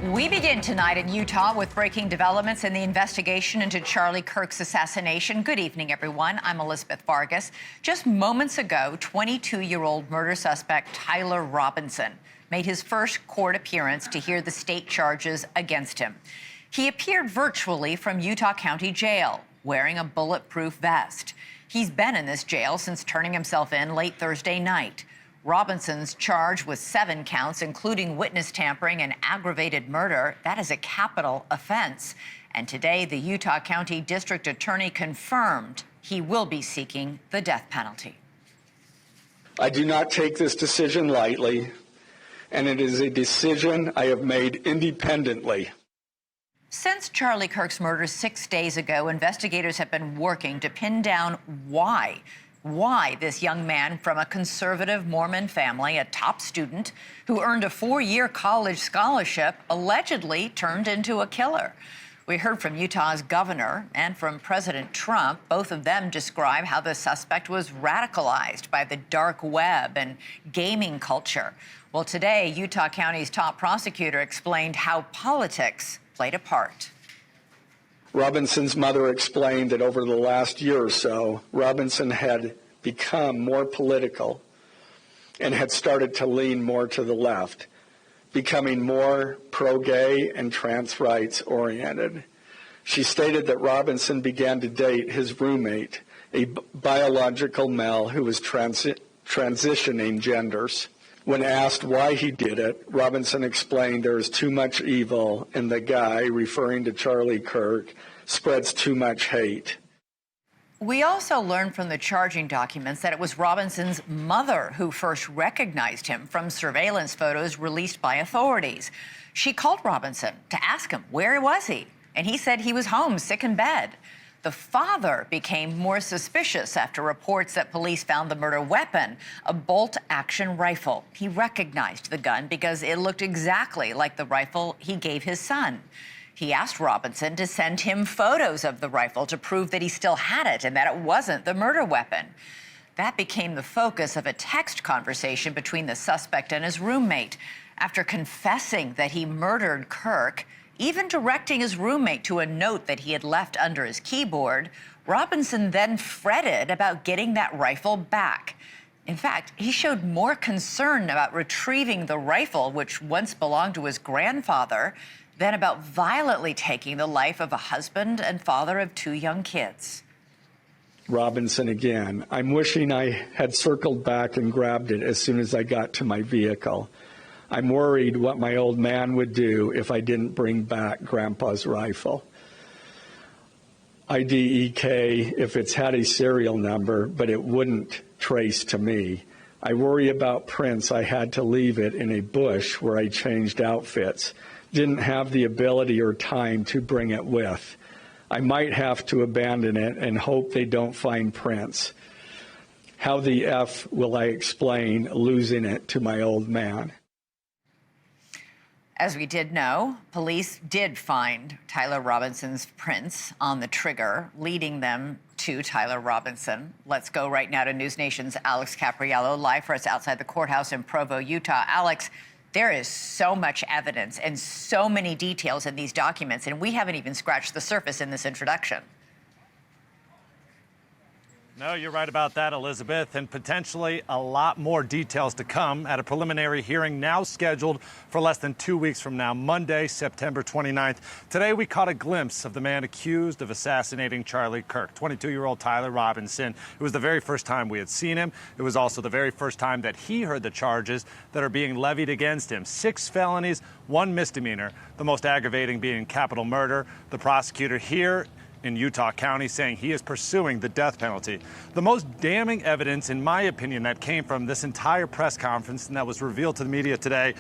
We begin tonight in Utah with breaking developments in the investigation into Charlie Kirk's assassination. Good evening, everyone. I'm Elizabeth Vargas. Just moments ago, 22-year-old murder suspect Tyler Robinson made his first court appearance to hear the state charges against him. He appeared virtually from Utah County Jail, wearing a bulletproof vest. He's been in this jail since turning himself in late Thursday night. Robinson's charged with 7 counts, including witness tampering and aggravated murder. That is a capital offense. And today, the Utah County District Attorney confirmed he will be seeking the death penalty. I do not take this decision lightly, and it is a decision I have made independently. Since Charlie Kirk's murder 6 days ago, investigators have been working to pin down why this young man from a conservative Mormon family, a top student who earned a 4-year college scholarship, allegedly turned into a killer. We heard from Utah's governor and from President Trump. Both of them describe how the suspect was radicalized by the dark web and gaming culture. Well, today, Utah County's top prosecutor explained how politics played a part. Robinson's mother explained that over the last year or so, Robinson had become more political and had started to lean more to the left, becoming more pro-gay and trans rights oriented. She stated that Robinson began to date his roommate, a biological male who was transitioning genders. When asked why he did it, Robinson explained there is too much evil and the guy, referring to Charlie Kirk, spreads too much hate. We also learned from the charging documents that it was Robinson's mother who first recognized him from surveillance photos released by authorities. She called Robinson to ask him where was he, and he said he was home, sick in bed. The father became more suspicious after reports that police found the murder weapon, a bolt-action rifle. He recognized the gun because it looked exactly like the rifle he gave his son. He asked Robinson to send him photos of the rifle to prove that he still had it and that it wasn't the murder weapon. That became the focus of a text conversation between the suspect and his roommate. After confessing that he murdered Kirk, even directing his roommate to a note that he had left under his keyboard, Robinson then fretted about getting that rifle back. In fact, he showed more concern about retrieving the rifle, which once belonged to his grandfather, than about violently taking the life of a husband and father of 2 young kids. Robinson again. I'm wishing I had circled back and grabbed it as soon as I got to my vehicle. I'm worried what my old man would do if I didn't bring back Grandpa's rifle. IDEK if it's had a serial number, but it wouldn't trace to me. I worry about prints. I had to leave it in a bush where I changed outfits. Didn't have the ability or time to bring it with. I might have to abandon it and hope they don't find prints. How the F will I explain losing it to my old man? As we did know, police did find Tyler Robinson's prints on the trigger, leading them to Tyler Robinson. Let's go right now to NewsNation's Alex Capriello, live for us outside the courthouse in Provo, Utah. Alex, there is so much evidence and so many details in these documents, and we haven't even scratched the surface in this introduction. No, you're right about that, Elizabeth, and potentially a lot more details to come at a preliminary hearing now scheduled for less than 2 weeks from now, Monday, September 29th. Today, we caught a glimpse of the man accused of assassinating Charlie Kirk, 22-year-old Tyler Robinson. It was the very first time we had seen him. It was also the very first time that he heard the charges that are being levied against him. 6 felonies, 1 misdemeanor, the most aggravating being capital murder. The prosecutor here in Utah County saying he is pursuing the death penalty. The most damning evidence, in my opinion, that came from this entire press conference and that was revealed to the media today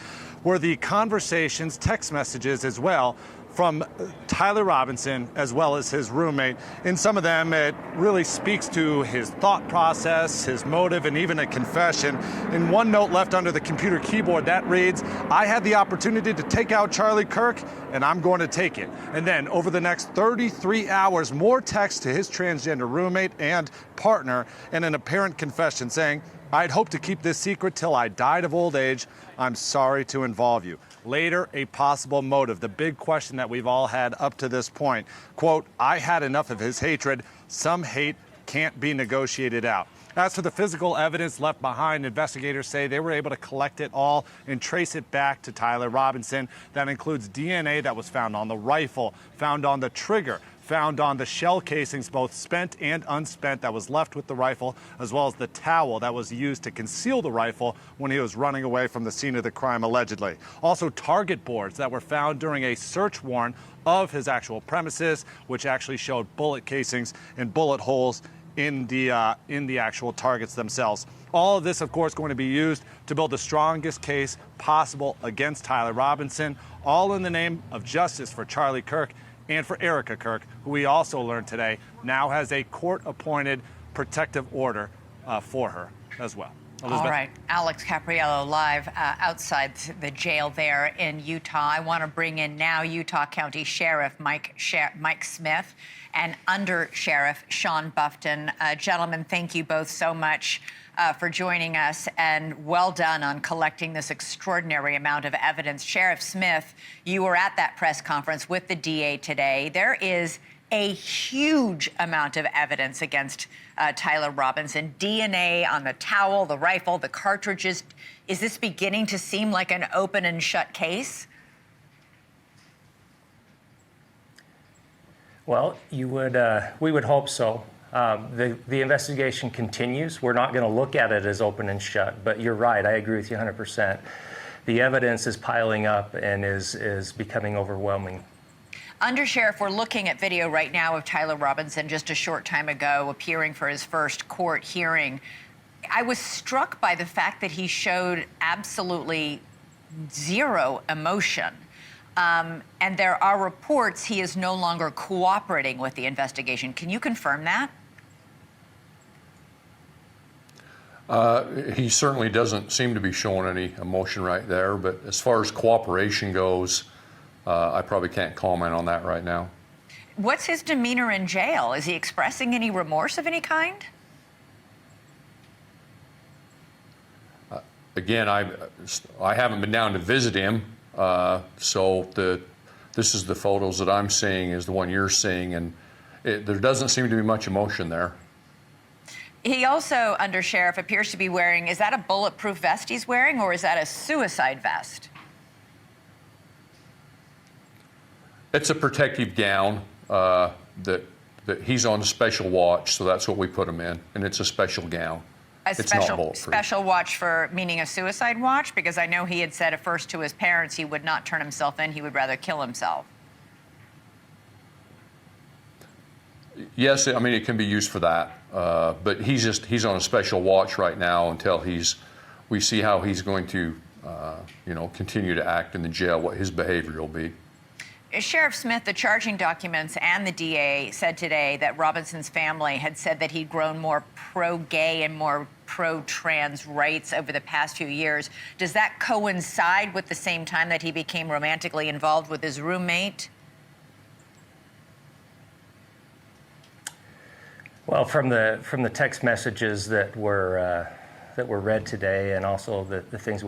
were the conversations, text messages as well, from Tyler Robinson as well as his roommate. In some of them, it really speaks to his thought process, his motive, and even a confession. In one note left under the computer keyboard, that reads, "I had the opportunity to take out Charlie Kirk, and I'm going to take it." And then over the next 33 hours, more text to his transgender roommate and partner, and an apparent confession saying, I'd hoped to keep this secret till I died of old age. I'm sorry to involve you. Later, a possible motive, the big question that we've all had up to this point. Quote, I had enough of his hatred. Some hate can't be negotiated out. As for the physical evidence left behind, investigators say they were able to collect it all and trace it back to Tyler Robinson. That includes DNA that was found on the rifle, found on the trigger, found on the shell casings, both spent and unspent, that was left with the rifle, as well as the towel that was used to conceal the rifle when he was running away from the scene of the crime, allegedly. Also, target boards that were found during a search warrant of his actual premises, which actually showed bullet casings and bullet holes in the actual targets themselves. All of this, of course, going to be used to build the strongest case possible against Tyler Robinson, all in the name of justice for Charlie Kirk and for Erica Kirk, who we also learned today now has a court-appointed protective order for her as well. Elizabeth? All right, Alex Capriello live outside the jail there in Utah. I want to bring in now Utah County Sheriff Mike Smith and Under Sheriff Sean Buffton. Gentlemen, thank you both so much for joining us, and well done on collecting this extraordinary amount of evidence. Sheriff Smith, you were at that press conference with the DA today. There is a huge amount of evidence against Tyler Robinson. DNA on the towel, the rifle, the cartridges. Is this beginning to seem like an open and shut case? Well, we would hope so. The investigation continues. We're not going to look at it as open and shut, but you're right. I agree with you 100%. The evidence is piling up and is becoming overwhelming. Under Sheriff, we're looking at video right now of Tyler Robinson just a short time ago appearing for his first court hearing. I was struck by the fact that he showed absolutely zero emotion. And there are reports he is no longer cooperating with the investigation. Can you confirm that? He certainly doesn't seem to be showing any emotion right there, but as far as cooperation goes, I probably can't comment on that right now. What's his demeanor in jail? Is he expressing any remorse of any kind? Again, I haven't been down to visit him, so this is the photos that I'm seeing is the one you're seeing, and there doesn't seem to be much emotion there. He also, Under Sheriff, appears to be wearing, is that a bulletproof vest he's wearing, or is that a suicide vest? It's a protective gown that he's on special watch, so that's what we put him in, and it's a special gown. It's not bulletproof. Special watch for meaning a suicide watch? Because I know he had said at first to his parents he would not turn himself in, he would rather kill himself. Yes, I mean, it can be used for that, but he's on a special watch right now until we see how he's going to, continue to act in the jail, what his behavior will be. Sheriff Smith, the charging documents and the DA said today that Robinson's family had said that he'd grown more pro-gay and more pro-trans rights over the past few years. Does that coincide with the same time that he became romantically involved with his roommate? Well, from the text messages that were read today, and also the things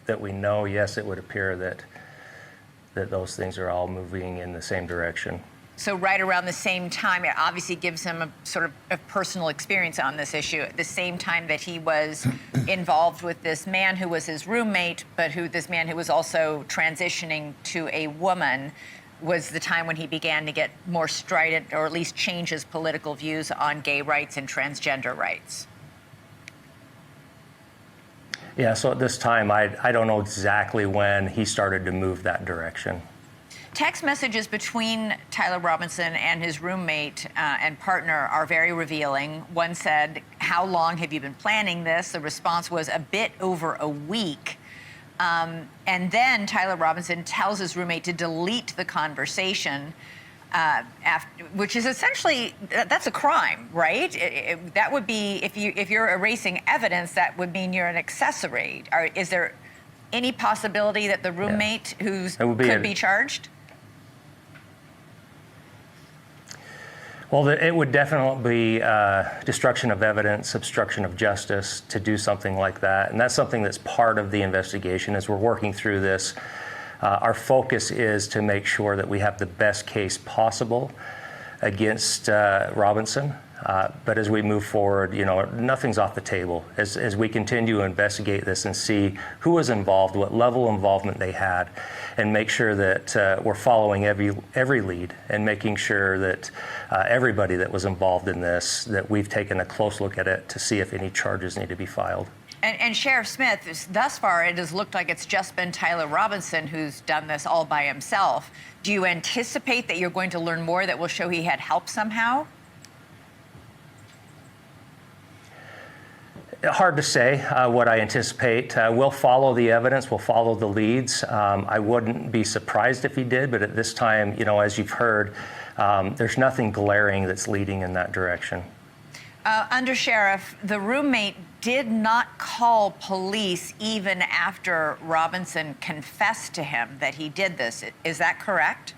that we know, yes, it would appear that those things are all moving in the same direction. So right around the same time, it obviously gives him a sort of a personal experience on this issue. At the same time that he was involved with this man who was his roommate, but this man who was also transitioning to a woman, was the time when he began to get more strident, or at least change his political views on gay rights and transgender rights. Yeah, so at this time, I don't know exactly when he started to move that direction. Text messages between Tyler Robinson and his roommate and partner are very revealing. One said, "How long have you been planning this?" The response was a bit over a week. And then Tyler Robinson tells his roommate to delete the conversation, which is essentially, that's a crime, right? That would be, if you're erasing evidence, that would mean you're an accessory. Is there any possibility that the roommate could be charged? Well, it would definitely be destruction of evidence, obstruction of justice to do something like that. And that's something that's part of the investigation as we're working through this. Our focus is to make sure that we have the best case possible against Robinson. But as we move forward, nothing's off the table. As we continue to investigate this and see who was involved, what level of involvement they had, and make sure that we're following every lead and making sure that everybody that was involved in this, that we've taken a close look at it to see if any charges need to be filed. And Sheriff Smith, thus far it has looked like it's just been Tyler Robinson who's done this all by himself. Do you anticipate that you're going to learn more that will show he had help somehow? Hard to say what I anticipate. We'll follow the evidence, we'll follow the leads. I wouldn't be surprised if he did, but at this time, as you've heard, there's nothing glaring that's leading in that direction. Under Sheriff, the roommate did not call police even after Robinson confessed to him that he did this. Is that correct?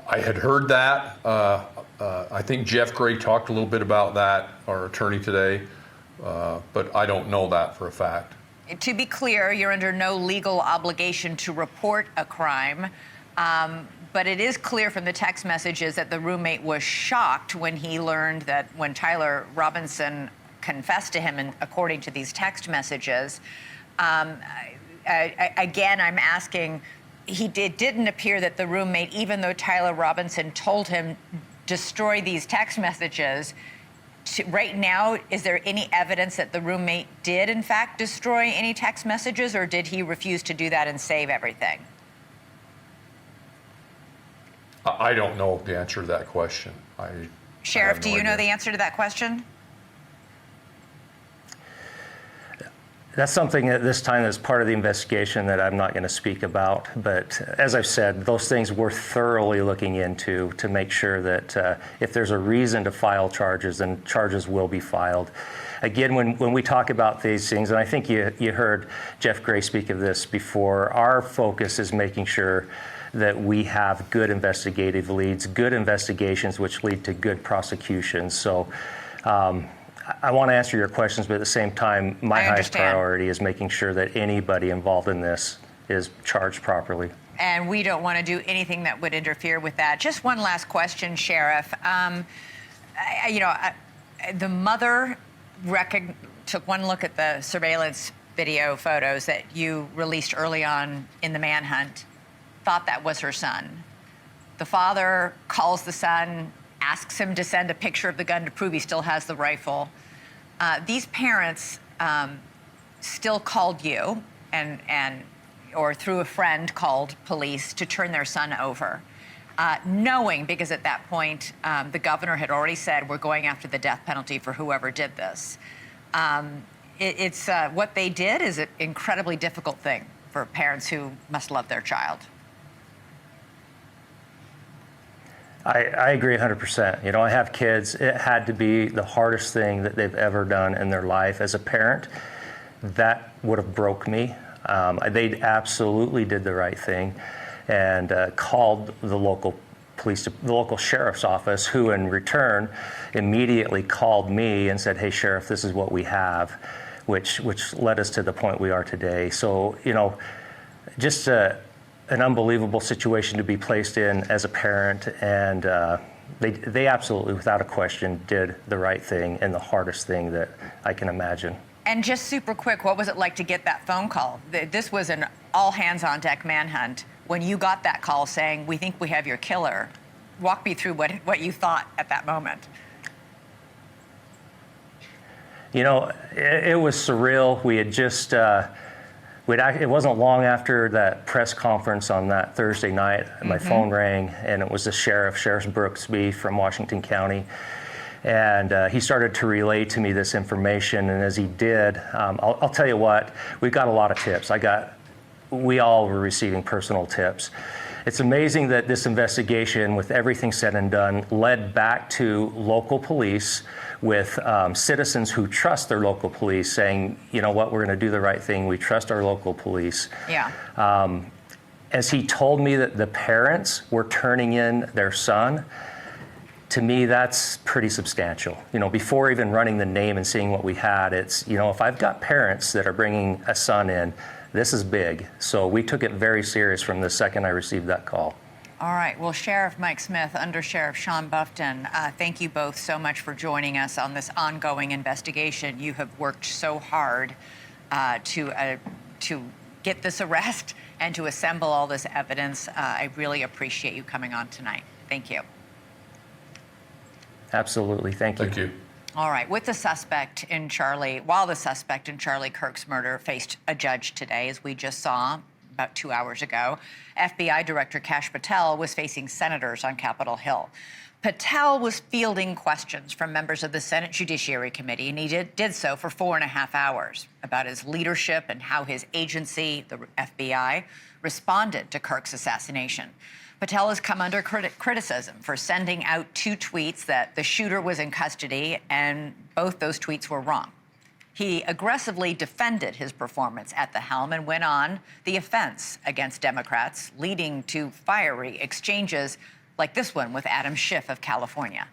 I had heard that. I think Jeff Gray talked a little bit about that, our attorney today, but I don't know that for a fact. To be clear, you're under no legal obligation to report a crime, but it is clear from the text messages that the roommate was shocked when he learned that when Tyler Robinson confessed to him, and according to these text messages, again, I'm asking, it didn't appear that the roommate, even though Tyler Robinson told him, destroy these text messages, right now, is there any evidence that the roommate did, in fact, destroy any text messages, or did he refuse to do that and save everything? I don't know the answer to that question. Sheriff, do you know the answer to that question? That's something at this time that's part of the investigation that I'm not going to speak about. But as I've said, those things we're thoroughly looking into to make sure that if there's a reason to file charges, then charges will be filed. Again, when we talk about these things, and I think you heard Jeff Gray speak of this before, our focus is making sure that we have good investigative leads, good investigations which lead to good prosecutions. So I want to answer your questions, but at the same time, my highest priority is making sure that anybody involved in this is charged properly. And we don't want to do anything that would interfere with that. Just one last question, Sheriff. The mother took one look at the surveillance video photos that you released early on in the manhunt, thought that was her son. The father calls the son, asks him to send a picture of the gun to prove he still has the rifle. These parents still called you or through a friend called police to turn their son over, knowing, because at that point the governor had already said we're going after the death penalty for whoever did this. It's what they did is an incredibly difficult thing for parents who must love their child. I agree 100%. I have kids. It had to be the hardest thing that they've ever done in their life. As a parent, that would have broke me. They absolutely did the right thing and called the local police, the local sheriff's office, who in return immediately called me and said, hey, Sheriff, this is what we have, which led us to the point we are today. So, just an unbelievable situation to be placed in as a parent, and they absolutely, without a question, did the right thing and the hardest thing that I can imagine. And just super quick, what was it like to get that phone call? This was an all-hands-on-deck manhunt. When you got that call saying, we think we have your killer, walk me through what you thought at that moment. It was surreal. We had just... it wasn't long after that press conference on that Thursday night, my phone rang, and it was the Sheriff Brooksby from Washington County. And he started to relay to me this information, and as he did, I'll tell you what, we got a lot of tips. We all were receiving personal tips. It's amazing that this investigation, with everything said and done, led back to local police with citizens who trust their local police saying, you know what, we're going to do the right thing. We trust our local police. Yeah. as he told me that the parents were turning in their son, to me, that's pretty substantial. You know, before even running the name and seeing what we had, it's, you know, if I've got parents that are bringing a son in, this is big. So we took it very serious from the second I received that call. All right. Well, Sheriff Mike Smith, Under Sheriff Sean Buffton, thank you both so much for joining us on this ongoing investigation. You have worked so hard to get this arrest and to assemble all this evidence. I really appreciate you coming on tonight. Thank you. Absolutely. Thank you. Thank you. All right. While the suspect in Charlie Kirk's murder faced a judge today, as we just saw about 2 hours ago, FBI Director Kash Patel was facing senators on Capitol Hill. Patel was fielding questions from members of the Senate Judiciary Committee, and he did so for 4.5 hours about his leadership and how his agency, the FBI, responded to Kirk's assassination. Patel has come under criticism for sending out 2 tweets that the shooter was in custody, and both those tweets were wrong. He aggressively defended his performance at the helm and went on the offense against Democrats, leading to fiery exchanges like this one with Adam Schiff of California.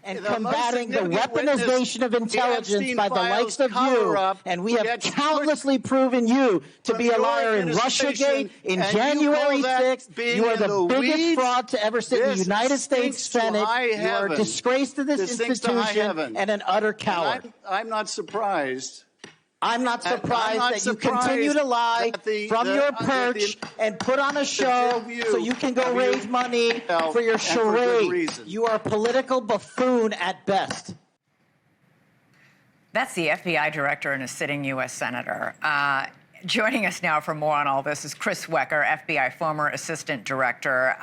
And combating the weaponization of intelligence by the likes of you, and we have countlessly proven you to be a liar in Russiagate, in January 6th. You are the biggest fraud to ever sit in the United States Senate. You are a disgrace to this institution and an utter coward. I'm not surprised. I'm not surprised that you continue to lie from your perch and put on a show so you can go raise money for your charade. You are a political buffoon at best. That's the FBI director and a sitting U.S. senator. Joining us now for more on all this is Chris Wecker, FBI former assistant director.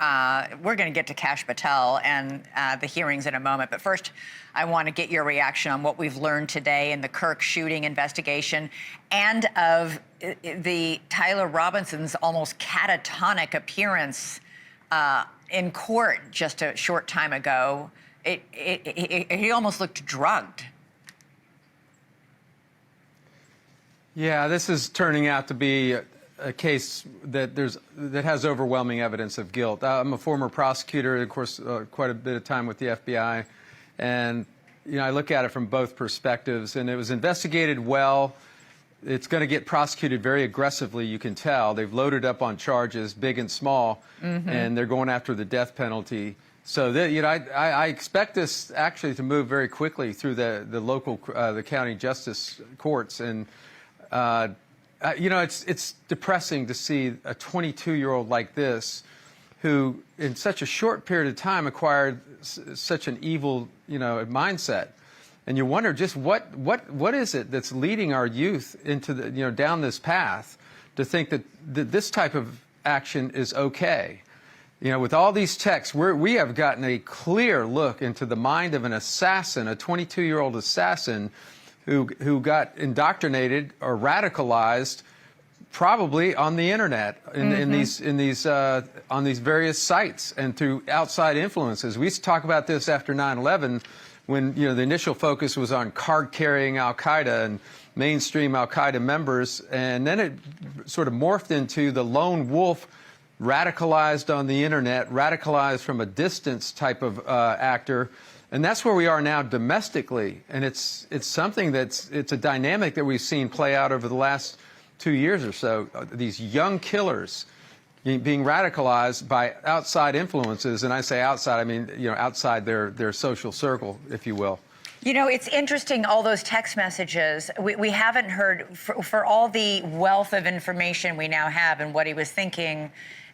We're going to get to Kash Patel and the hearings in a moment. But first, I want to get your reaction on what we've learned today in the Kirk shooting investigation and of the Tyler Robinson's almost catatonic appearance in court just a short time ago. He almost looked drugged. Yeah, this is turning out to be a case that has overwhelming evidence of guilt. I'm a former prosecutor, of course, quite a bit of time with the FBI, and I look at it from both perspectives. And it was investigated well. It's going to get prosecuted very aggressively. You can tell they've loaded up on charges, big and small, and they're going after the death penalty. So I expect this actually to move very quickly through the local, the county justice courts. And it's depressing to see a 22-year-old like this, who in such a short period of time acquired such an evil, mindset. And you wonder just what is it that's leading our youth into the, down this path to think that this type of action is okay. With all these texts, we have gotten a clear look into the mind of an assassin, a 22-year-old assassin who got indoctrinated or radicalized, probably on the internet, on these various sites and through outside influences. We used to talk about this after 9/11, when the initial focus was on card-carrying Al-Qaeda and mainstream Al-Qaeda members, and then it sort of morphed into the lone wolf, radicalized on the internet, radicalized from a distance type of actor. And that's where we are now domestically, and it's something it's a dynamic that we've seen play out over the last 2 years or so. These young killers being radicalized by outside influences, and I say outside, I mean outside their social circle, if you will. It's interesting, all those text messages. We haven't heard, for all the wealth of information we now have and what he was thinking,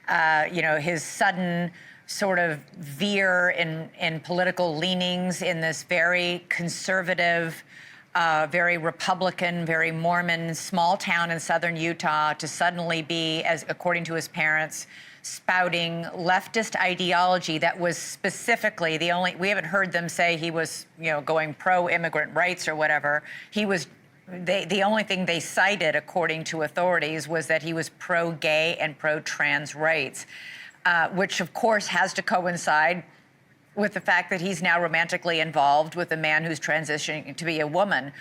his sudden sort of veer in political leanings in this very conservative, very Republican, very Mormon small town in southern Utah, to suddenly be, as according to his parents, spouting leftist ideology that was specifically we haven't heard them say he was, going pro-immigrant rights or whatever. He was, the only thing they cited, according to authorities, was that he was pro-gay and pro-trans rights. Which, of course, has to coincide with the fact that he's now romantically involved with a man who's transitioning to be a woman.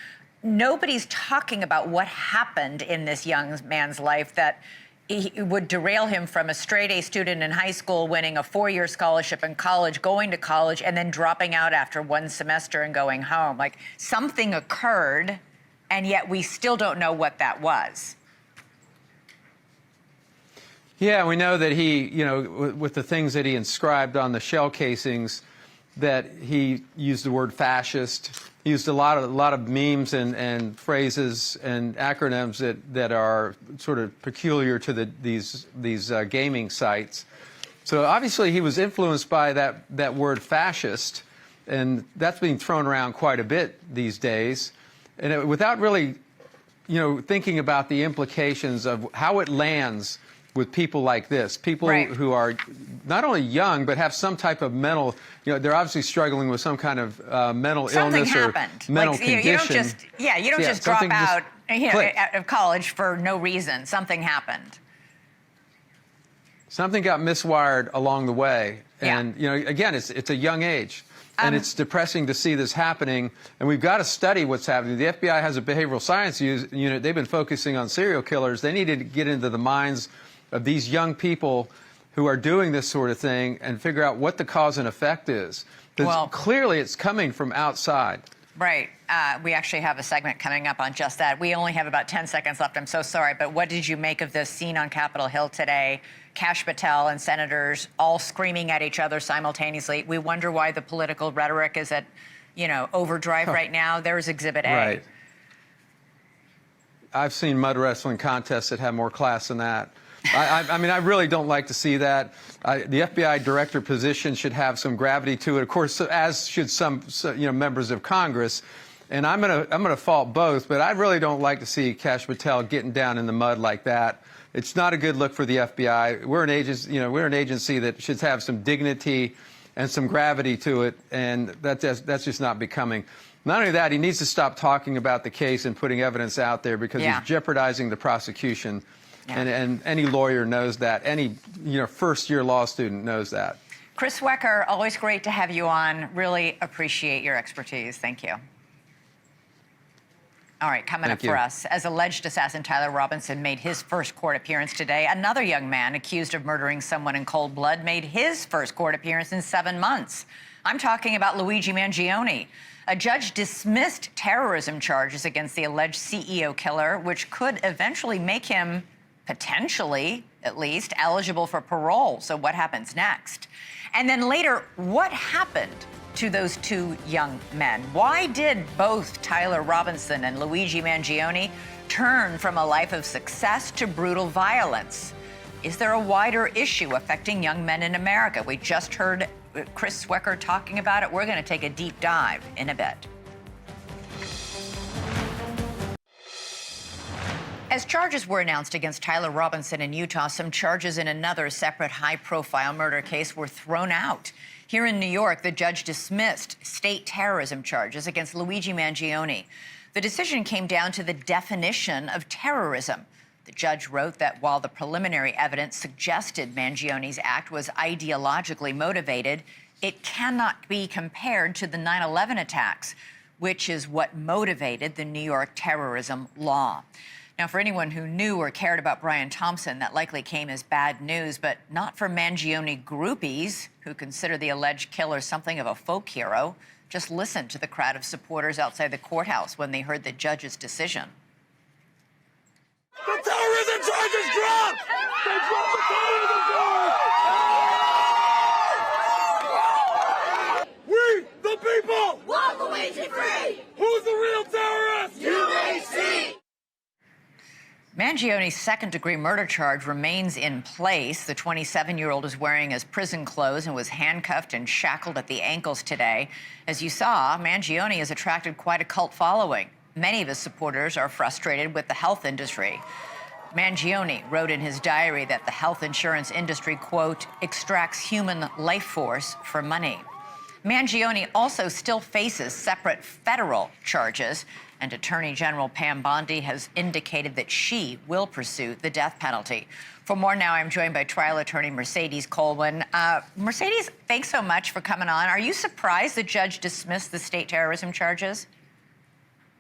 Nobody's talking about what happened in this young man's life that he would derail him from a straight-A student in high school, winning a 4-year scholarship in college, going to college, and then dropping out after one semester and going home. Like, something occurred, and yet we still don't know what that was. Yeah, we know that he, you know, with the things that he inscribed on the shell casings, that he used the word fascist. He used a lot of memes and phrases and acronyms that are sort of peculiar to these gaming sites. So obviously he was influenced by that word fascist, and that's being thrown around quite a bit these days, and without really, you know, thinking about the implications of how it lands with people like this, people who are not only young, but have some type of mental, you know, they're obviously struggling with some kind of mental illness or mental condition. You don't just drop out of college for no reason. Something happened. Something got miswired along the way. And, you know, again, it's a young age. And it's depressing to see this happening. And we've got to study what's happening. The FBI has a behavioral science unit. They've been focusing on serial killers. They need to get into the minds of these young people who are doing this sort of thing and figure out what the cause and effect is. Because clearly it's coming from outside. Right. We actually have a segment coming up on just that. We only have about 10 seconds left. I'm so sorry. But what did you make of this scene on Capitol Hill today? Kash Patel and senators all screaming at each other simultaneously. We wonder why the political rhetoric is at, you know, overdrive right now. There's Exhibit A. Right. I've seen mud wrestling contests that have more class than that. I mean, I really don't like to see that. The FBI director position should have some gravity to it, of course, as should some members of Congress. And I'm gonna fault both, but I really don't like to see Kash Patel getting down in the mud like that. It's not a good look for the FBI. We're an agency that should have some dignity and some gravity to it, and that's just not becoming. Not only that, he needs to stop talking about the case and putting evidence out there, because he's jeopardizing the prosecution. And any lawyer knows that. Any first-year law student knows that. Chris Wecker, always great to have you on. Really appreciate your expertise. Thank you. All right, coming up for us, as alleged assassin Tyler Robinson made his first court appearance today, another young man accused of murdering someone in cold blood made his first court appearance in 7 months. I'm talking about Luigi Mangione. A judge dismissed terrorism charges against the alleged CEO killer, which could eventually make him, potentially at least, eligible for parole. So what happens next? And then later, what happened to those two young men? Why did both Tyler Robinson and Luigi Mangione turn from a life of success to brutal violence? Is there a wider issue affecting young men in America? We just heard Chris Wecker talking about it. We're going to take a deep dive in a bit. As charges were announced against Tyler Robinson in Utah, some charges in another separate high-profile murder case were thrown out. Here in New York, the judge dismissed state terrorism charges against Luigi Mangione. The decision came down to the definition of terrorism. The judge wrote that while the preliminary evidence suggested Mangione's act was ideologically motivated, it cannot be compared to the 9/11 attacks, which is what motivated the New York terrorism law. Now, for anyone who knew or cared about Brian Thompson, that likely came as bad news, but not for Mangione groupies who consider the alleged killer something of a folk hero. Just listen to the crowd of supporters outside the courthouse when they heard the judge's decision. The terrorism charges dropped! They dropped the terrorism charge! We, the people, want Luigi free! Who's the real terrorist? UAC! Mangione's second-degree murder charge remains in place. The 27-year-old is wearing his prison clothes and was handcuffed and shackled at the ankles today. As you saw, Mangione has attracted quite a cult following. Many of his supporters are frustrated with the health industry. Mangione wrote in his diary that the health insurance industry, quote, extracts human life force for money. Mangione also still faces separate federal charges, and Attorney General Pam Bondi has indicated that she will pursue the death penalty. For more now, I'm joined by trial attorney Mercedes Colwin. Mercedes, thanks so much for coming on. Are you surprised the judge dismissed the state terrorism charges?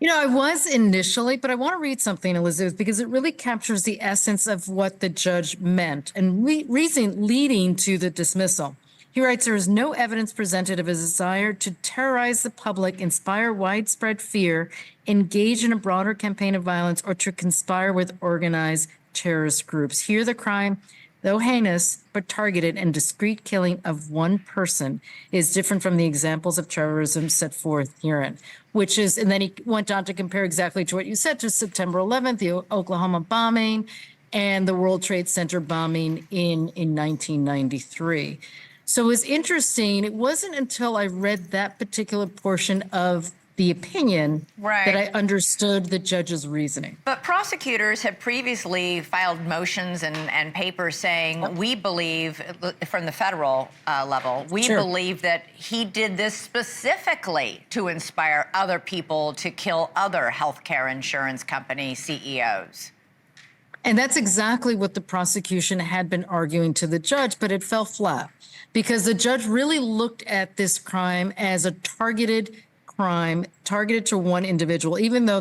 You know, I was initially, but I want to read something, Elizabeth, because it really captures the essence of what the judge meant and reason leading to the dismissal. He writes, there is no evidence presented of a desire to terrorize the public, inspire widespread fear, engage in a broader campaign of violence, or to conspire with organized terrorist groups. Here, the crime, though heinous but targeted and discrete killing of one person, is different from the examples of terrorism set forth herein, which is, and then he went on to compare exactly to what you said, to September 11th, the Oklahoma bombing, and the World Trade Center bombing in 1993. So it was interesting. It wasn't until I read that particular portion of the opinion that I understood the judge's reasoning. But prosecutors have previously filed motions and papers saying, we believe, from the federal level, we believe that he did this specifically to inspire other people to kill other healthcare insurance company CEOs. And that's exactly what the prosecution had been arguing to the judge, but it fell flat because the judge really looked at this crime as a targeted crime targeted to one individual, even though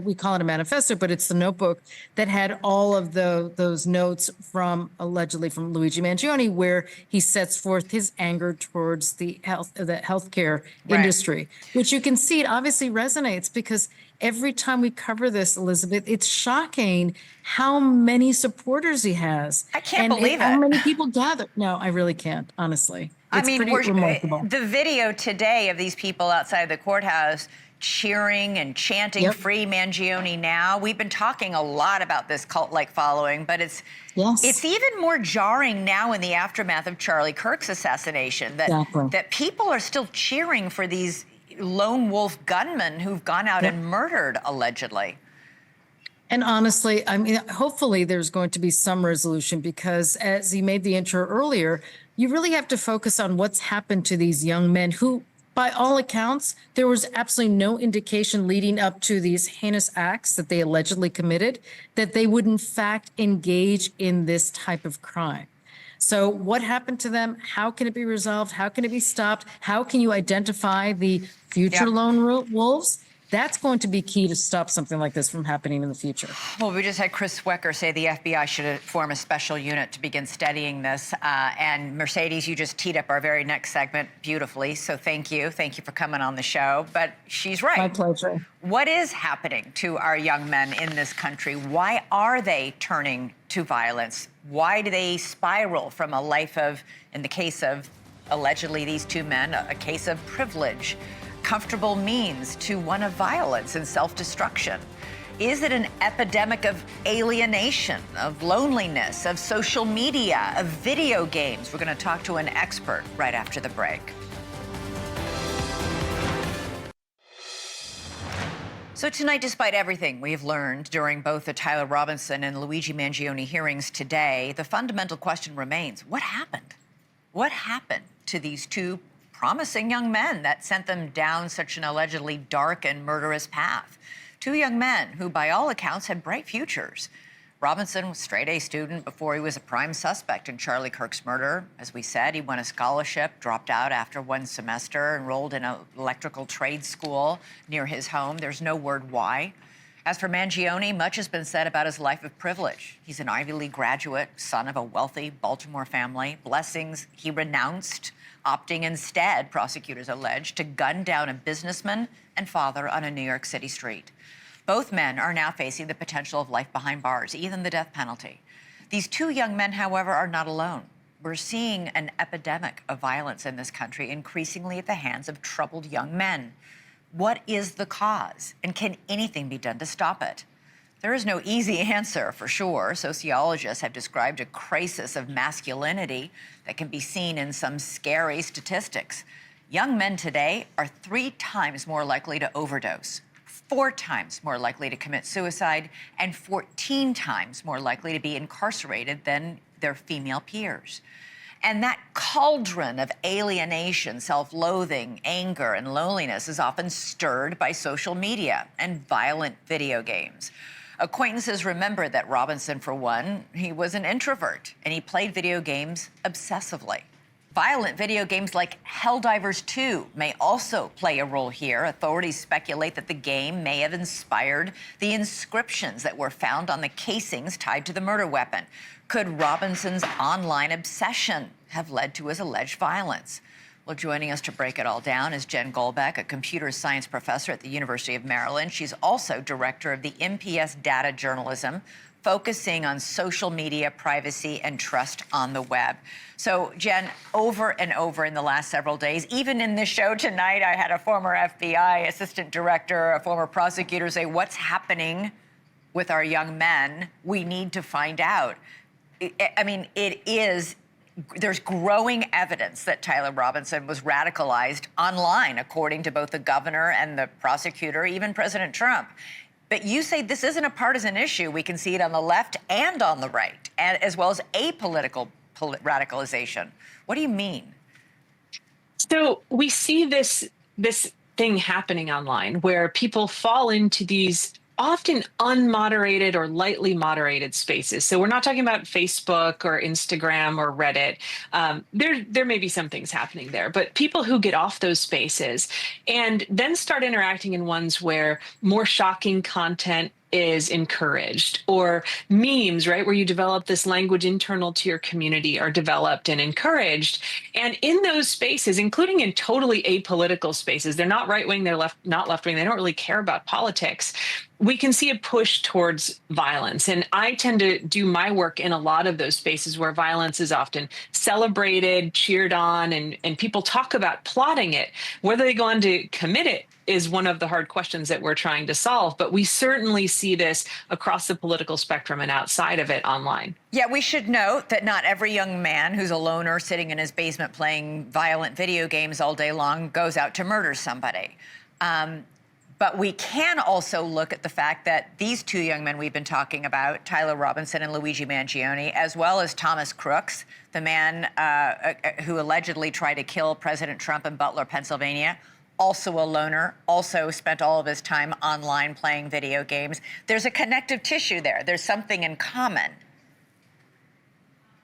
we call it a manifesto, but it's the notebook that had all of those notes from allegedly from Luigi Mangione, where he sets forth his anger towards the healthcare industry, which you can see it obviously resonates because every time we cover this, Elizabeth, it's shocking how many supporters he has. I can't believe it. How many people gather. No, I really can't, honestly. I mean, remarkable. The video today of these people outside the courthouse cheering and chanting "Free Mangione now." We've been talking a lot about this cult-like following, but it's even more jarring now in the aftermath of Charlie Kirk's assassination that people are still cheering for these lone wolf gunmen who've gone out and murdered, allegedly. And honestly, I mean, hopefully there's going to be some resolution because, as you made the intro earlier, you really have to focus on what's happened to these young men who, by all accounts, there was absolutely no indication leading up to these heinous acts that they allegedly committed that they would in fact engage in this type of crime. So what happened to them? How can it be resolved? How can it be stopped? How can you identify the future lone wolves? That's going to be key to stop something like this from happening in the future. Well, we just had Chris Swecker say the FBI should form a special unit to begin studying this. And Mercedes, you just teed up our very next segment beautifully. So thank you. Thank you for coming on the show. But she's right. My pleasure. What is happening to our young men in this country? Why are they turning to violence? Why do they spiral from a life of, in the case of allegedly these two men, a case of privilege, comfortable means, to one of violence and self-destruction? Is it an epidemic of alienation, of loneliness, of social media, of video games? We're going to talk to an expert right after the break. So tonight, despite everything we've learned during both the Tyler Robinson and Luigi Mangione hearings today, the fundamental question remains: what happened? What happened to these two promising young men that sent them down such an allegedly dark and murderous path? Two young men who, by all accounts, had bright futures. Robinson was a straight-A student before he was a prime suspect in Charlie Kirk's murder. As we said, he won a scholarship, dropped out after one semester, enrolled in an electrical trade school near his home. There's no word why. As for Mangione, much has been said about his life of privilege. He's an Ivy League graduate, son of a wealthy Baltimore family. Blessings he renounced, opting instead, prosecutors allege, to gun down a businessman and father on a New York City street. Both men are now facing the potential of life behind bars, even the death penalty. These two young men, however, are not alone. We're seeing an epidemic of violence in this country, increasingly at the hands of troubled young men. What is the cause, and can anything be done to stop it? There is no easy answer, for sure. Sociologists have described a crisis of masculinity that can be seen in some scary statistics. Young men today are 3 times more likely to overdose, 4 times more likely to commit suicide, and 14 times more likely to be incarcerated than their female peers. And that cauldron of alienation, self-loathing, anger, and loneliness is often stirred by social media and violent video games. Acquaintances remember that Robinson, for one, he was an introvert, and he played video games obsessively. Violent video games like Helldivers 2 may also play a role here. Authorities speculate that the game may have inspired the inscriptions that were found on the casings tied to the murder weapon. Could Robinson's online obsession have led to his alleged violence? Well, joining us to break it all down is Jen Golbeck, a computer science professor at the University of Maryland. She's also director of the MPS Data Journalism, focusing on social media, privacy, and trust on the web. So, Jen, over and over in the last several days, even in this show tonight, I had a former FBI assistant director, a former prosecutor say, what's happening with our young men? We need to find out. I mean, there's growing evidence that Tyler Robinson was radicalized online, according to both the governor and the prosecutor, even President Trump. But you say this isn't a partisan issue. We can see it on the left and on the right, and as well as apolitical radicalization. What do you mean? So we see this thing happening online where people fall into these often unmoderated or lightly moderated spaces. So we're not talking about Facebook or Instagram or Reddit. There may be some things happening there, but people who get off those spaces and then start interacting in ones where more shocking content is encouraged, or memes, right, where you develop this language internal to your community are developed and encouraged. And in those spaces, including in totally apolitical spaces, they're not right wing, they're not left wing, they don't really care about politics, we can see a push towards violence. And I tend to do my work in a lot of those spaces where violence is often celebrated, cheered on, and people talk about plotting it. Whether they go on to commit it is one of the hard questions that we're trying to solve. But we certainly see this across the political spectrum and outside of it online. Yeah, we should note that not every young man who's a loner sitting in his basement playing violent video games all day long goes out to murder somebody. But we can also look at the fact that these two young men we've been talking about, Tyler Robinson and Luigi Mangione, as well as Thomas Crooks, the man who allegedly tried to kill President Trump in Butler, Pennsylvania, also a loner, also spent all of his time online playing video games. There's a connective tissue there. There's something in common.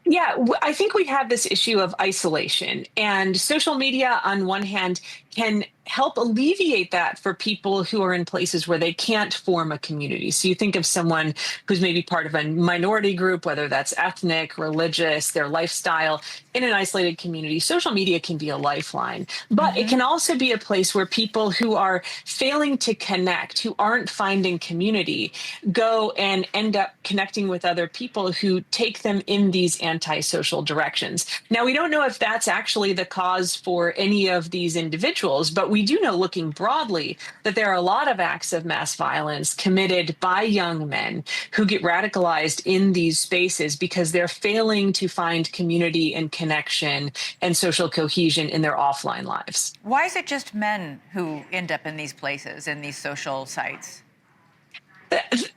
Yeah, I think we have this issue of isolation, and social media on one hand can help alleviate that for people who are in places where they can't form a community. So you think of someone who's maybe part of a minority group, whether that's ethnic, religious, their lifestyle, in an isolated community. Social media can be a lifeline, but it can also be a place where people who are failing to connect, who aren't finding community, go and end up connecting with other people who take them in these antisocial directions. Now, we don't know if that's actually the cause for any of these individuals, but we do know, looking broadly, that there are a lot of acts of mass violence committed by young men who get radicalized in these spaces because they're failing to find community and connection and social cohesion in their offline lives. Why is it just men who end up in these places, in these social sites?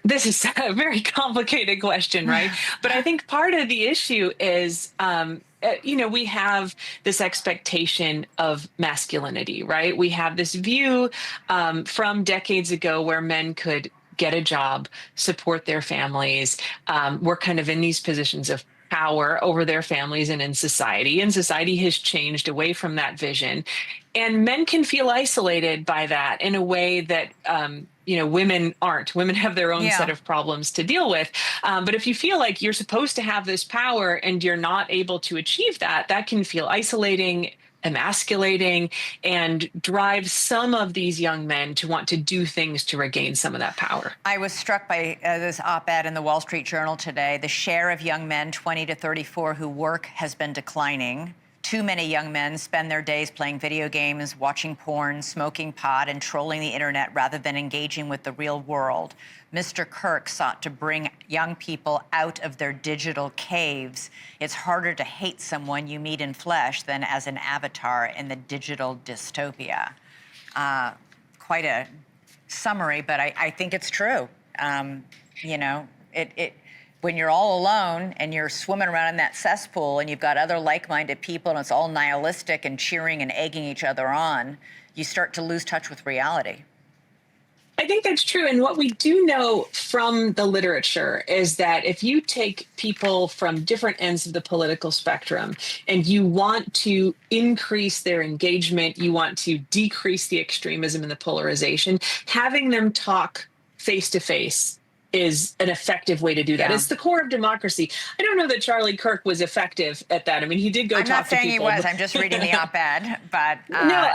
This is a very complicated question, right? But I think part of the issue is, we have this expectation of masculinity, right? We have this view from decades ago where men could get a job, support their families, were kind of in these positions of power over their families and in society. And society has changed away from that vision. And men can feel isolated by that in a way that women aren't. Women have their own set of problems to deal with. But if you feel like you're supposed to have this power and you're not able to achieve that, that can feel isolating, emasculating, and drive some of these young men to want to do things to regain some of that power. I was struck by this op-ed in the Wall Street Journal today. The share of young men 20 to 34 who work has been declining. Too many young men spend their days playing video games, watching porn, smoking pot, and trolling the internet rather than engaging with the real world. Mr. Kirk sought to bring young people out of their digital caves. It's harder to hate someone you meet in flesh than as an avatar in the digital dystopia. Quite a summary, but I think it's true. When you're all alone and you're swimming around in that cesspool and you've got other like-minded people and it's all nihilistic and cheering and egging each other on, you start to lose touch with reality. I think that's true. And what we do know from the literature is that if you take people from different ends of the political spectrum and you want to increase their engagement, you want to decrease the extremism and the polarization, having them talk face to face is an effective way to do that. Yeah. It's the core of democracy. I don't know that Charlie Kirk was effective at that. I mean, he did go I'm talk not saying to people. he was. I'm just reading the op-ed. But No,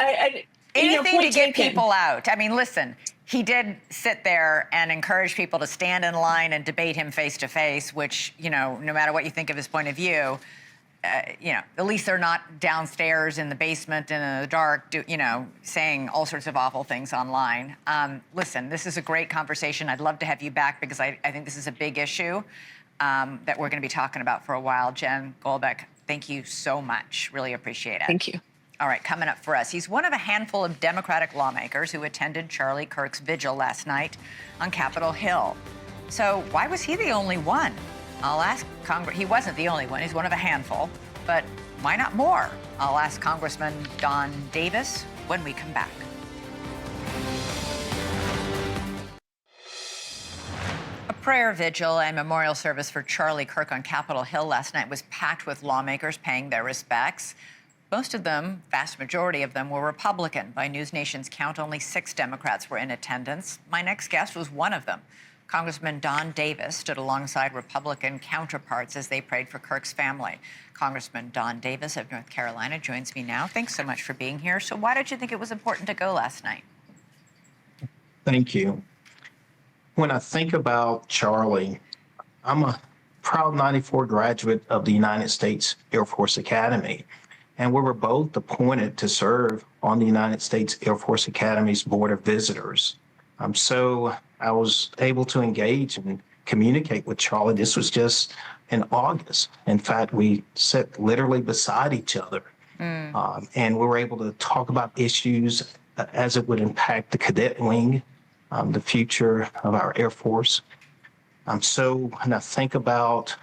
anything to get taken. people out. I mean, listen, he did sit there and encourage people to stand in line and debate him face to face, which, no matter what you think of his point of view, at least they're not downstairs in the basement and in the dark, saying all sorts of awful things online. Listen, this is a great conversation. I'd love to have you back because I think this is a big issue that we're going to be talking about for a while. Jen Goldbeck, thank you so much. Really appreciate it. Thank you. All right, coming up for us, he's one of a handful of Democratic lawmakers who attended Charlie Kirk's vigil last night on Capitol Hill. So why was he the only one? I'll ask Congress. He wasn't the only one. He's one of a handful. But why not more? I'll ask Congressman Don Davis when we come back. A prayer vigil and memorial service for Charlie Kirk on Capitol Hill last night was packed with lawmakers paying their respects. Most of them, vast majority of them, were Republican. By NewsNation's count, only 6 Democrats were in attendance. My next guest was one of them. Congressman Don Davis stood alongside Republican counterparts as they prayed for Kirk's family. Congressman Don Davis of North Carolina joins me now. Thanks so much for being here. So why did you think it was important to go last night? Thank you. When I think about Charlie, I'm a proud 94 graduate of the United States Air Force Academy, and we were both appointed to serve on the United States Air Force Academy's Board of Visitors. So I was able to engage and communicate with Charlie. This was just in August. In fact, we sat literally beside each other, and we were able to talk about issues as it would impact the cadet wing, the future of our Air Force. So when I think about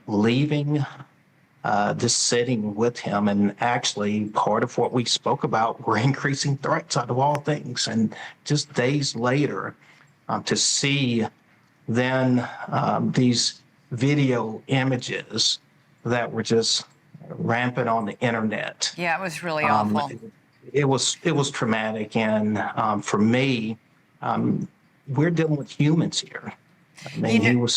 leaving this setting with him, and actually part of what we spoke about were increasing threats out of all things. And just days later, to see then these video images that were just rampant on the internet. Yeah, it was really awful. It was traumatic. And for me, we're dealing with humans here. I mean,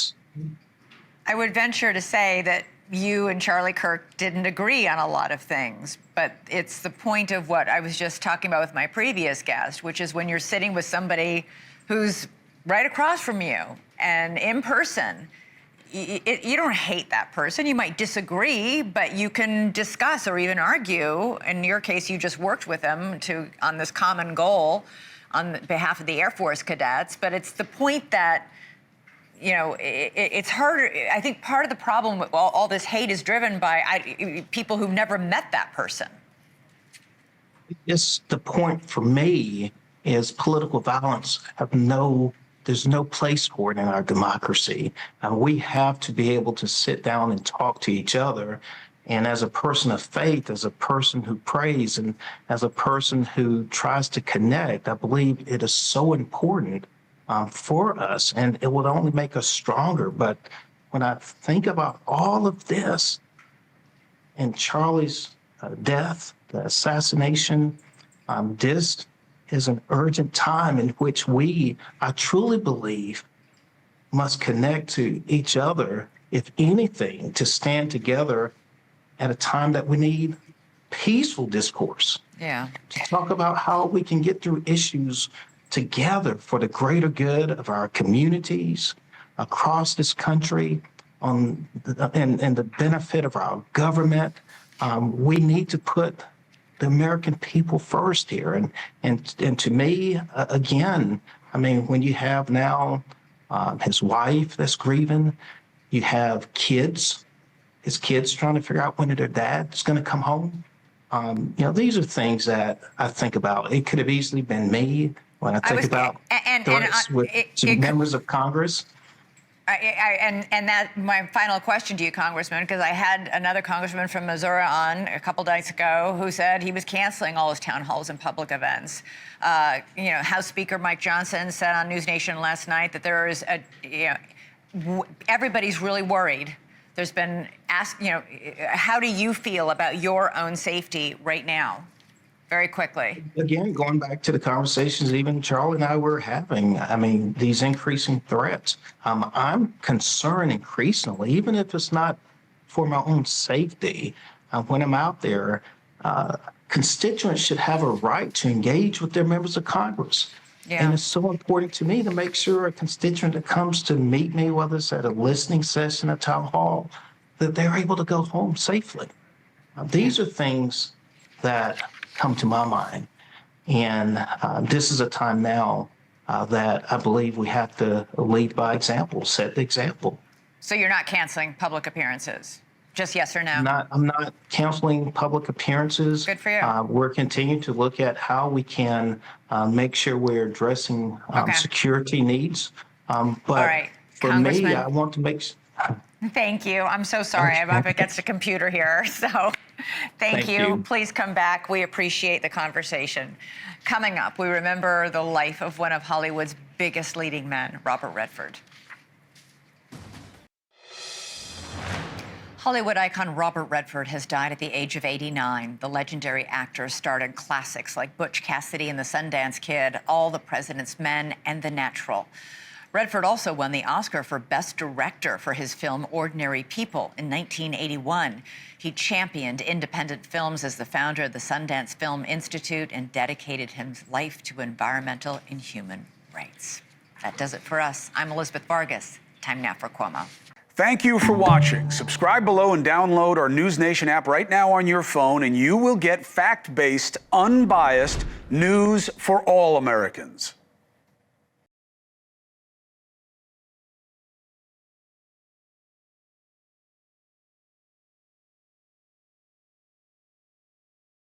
I would venture to say that you and Charlie Kirk didn't agree on a lot of things, but it's the point of what I was just talking about with my previous guest, which is when you're sitting with somebody who's right across from you and in person, you don't hate that person. You might disagree, but you can discuss or even argue. In your case, you just worked with them on this common goal on behalf of the Air Force cadets, but it's the point that it's harder. I think part of the problem with all this hate is driven by people who've never met that person. It's the point for me is political violence there's no place for it in our democracy. And we have to be able to sit down and talk to each other. And as a person of faith, as a person who prays, and as a person who tries to connect, I believe it is so important for us, and it would only make us stronger. But when I think about all of this and Charlie's death, the assassination, this is an urgent time in which I truly believe, must connect to each other, if anything, to stand together at a time that we need peaceful discourse. Yeah. To talk about how we can get through issues together for the greater good of our communities across this country, and the benefit of our government. We need to put the American people first here. And to me, again, I mean, when you have now his wife that's grieving, you have his kids trying to figure out when their dad is going to come home. These are things that I think about. It could have easily been me when I think about threats with members of Congress. And that my final question to you, Congressman, because I had another congressman from Missouri on a couple nights ago who said he was canceling all his town halls and public events. House Speaker Mike Johnson said on NewsNation last night that there is everybody's really worried. There's been asked, how do you feel about your own safety right now? Very quickly. Again, going back to the conversations even Charlie and I were having, I mean, these increasing threats. I'm concerned increasingly, even if it's not for my own safety, when I'm out there, constituents should have a right to engage with their members of Congress. Yeah. And it's so important to me to make sure a constituent that comes to meet me, whether it's at a listening session, a town hall, that they're able to go home safely. These are things that come to my mind. And this is a time now that I believe we have to lead by example, set the example. So you're not canceling public appearances? Just yes or no? I'm not canceling public appearances. Good for you. We're continuing to look at how we can make sure we're addressing security needs. But all right. For me, I want to make Thank you. I'm so sorry. I'm up against the computer here. So thank you. Please come back. We appreciate the conversation. Coming up, we remember the life of one of Hollywood's biggest leading men, Robert Redford. Hollywood icon Robert Redford has died at the age of 89. The legendary actor starred in classics like Butch Cassidy and the Sundance Kid, All the President's Men, and The Natural. Redford also won the Oscar for Best Director for his film Ordinary People in 1981. He championed independent films as the founder of the Sundance Film Institute and dedicated his life to environmental and human rights. That does it for us. I'm Elizabeth Vargas. Time now for Cuomo. Thank you for watching. Subscribe below and download our NewsNation app right now on your phone, and you will get fact-based, unbiased news for all Americans.